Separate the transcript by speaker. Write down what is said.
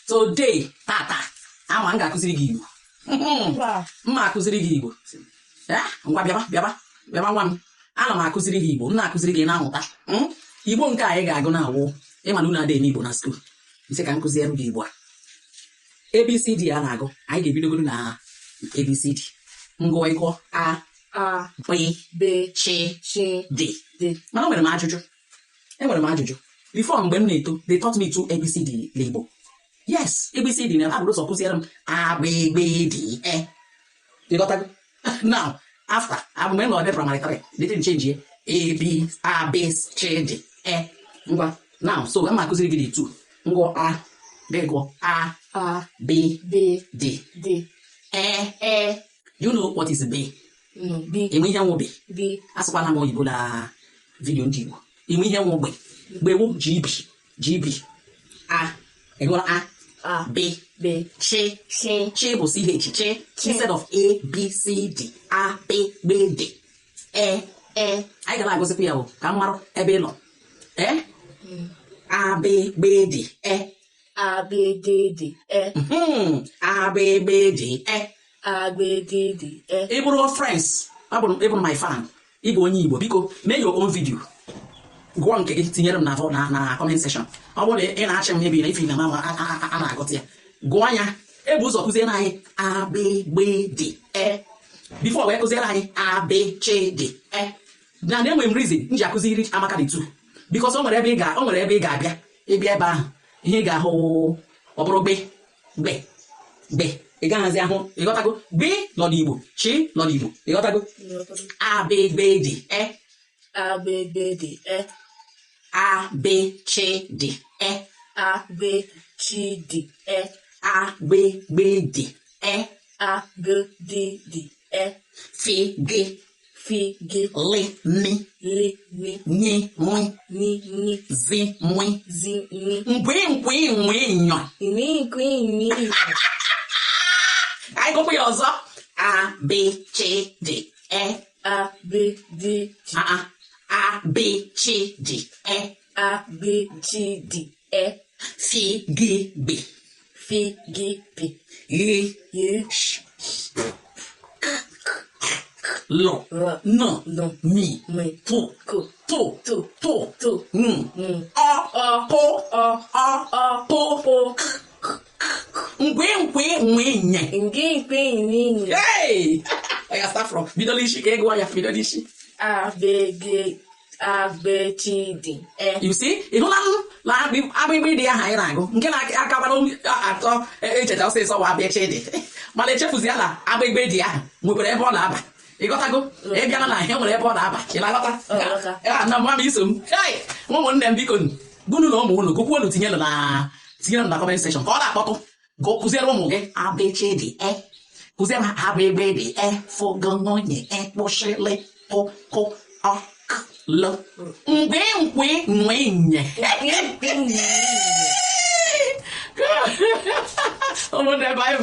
Speaker 1: Today, tata, ama nga akụziri gị Igbo. Mma akụziri gị Igbo. Ngwa bịaba nwa m. Ana m akụziri gị Igbo, m na-akụziri gị na-amụta. Igbo nke anyị ga-agụ na-awụ ịma na unu adịghị eme Igbo na skuul. Nsị ka nkụziere gị Igbo a. ABCD a na-agụ, anyị ga-ebidogoro na ABCD. Ngụwa ịgụọ A, B, C, D. Mana enwere m ajụjụ. Before mgbe m na-eto, they taught me to ABCD n'Igbo. Yes, ABCD na abụrụ sọ kụziere m A, B, D, E. You got that? Now, after, I'm going to primary 3. They didn't change it. A, B, C, D, E. Now, so I'm going to kụziri gị 2. Ngo A, then go A, B, D. E. You know what is B?
Speaker 2: No, B.
Speaker 1: Emi ihe nwo B.
Speaker 2: B.
Speaker 1: Asịkwana m oyibo na video ndị Igbo. Emi ihe nwo B. Gbewo GB. A. Ego A, B, C bụ CH, C. Instead of A, B, C, D. A, B, D. E. Anyị gara agụsịkwa ya bụ ka m marụ ebe ị nọ. A, B, D. E.
Speaker 2: A, B, D, E.
Speaker 1: A, B, D. E.
Speaker 2: A, B, D, E.
Speaker 1: Ị bụrụ friends, ịbụrụ my fan, ị bụ onye Igbo, biko mee your own video. Gụọ nke gị tinyere m na comment section. Ọ bụrụ na ị na-achị m ebe na ife na a na-agụta ya. Gụọ ya, ebu ụzọ kụziere anyị A, B, D, E. Before wee kụziere anyị A, B, C, D, E. Na enwere m reason m ji akụziri Amaka dị 2. Because o nwere ebe ị ga-abịa, ịbịa ebe ahụ, ihe ị ga-ahụ ọ bụrụ gbe. Ị gaghịzi ahụ, ịghọtago? B nọ n'Igbo, C nọ n'Igbo, ịghọtago? A, B, D, E.
Speaker 2: A, B, D, E.
Speaker 1: A, B, C, D, E.
Speaker 2: A, B, C, D, E.
Speaker 1: A, B, D, E.
Speaker 2: A, B, D, E.
Speaker 1: Fi, G, Li, Ni, Nyi, Zi, Mwi, Nkwi, Nyo. Anyị gụkwa ya ọzọ. A, B, C, D, E.
Speaker 2: A, B, D,
Speaker 1: A, B, C, D, E.
Speaker 2: A, B, C, D, E.
Speaker 1: Fi, G, B. Sh. Lo. No. Mi. To. Po. Nkwi, nye. Hey! I start from middle ishi. Can you go on middle ishi?
Speaker 2: A, B, C, D, E.
Speaker 1: You see? You know la abịgbị dị ya ha ị na-agụ. Nke na-akabara atọ echeta ọsịsọ wa abịa chedi. Mana echefuzi ala abịgbị dị ahụ nwekwara ebe ọ na-aba. Ị ghọtago? Ị bịala na ihe nwere ebe ọ na-aba. Ị na-aghọta? Na mma m iso m. Ụmụnne m biko gụnụ na ụmụ unu gụkwuonu tinyere na comment section ka ọ na-akpọtụ. Kụziere ụmụ gị A, B, C, D, E. Kụziere ha A, B, D, E. Fogononye, E, kpụshịlị, pụ, ọ, L. Nkwi, nye. Ụmụnne bye.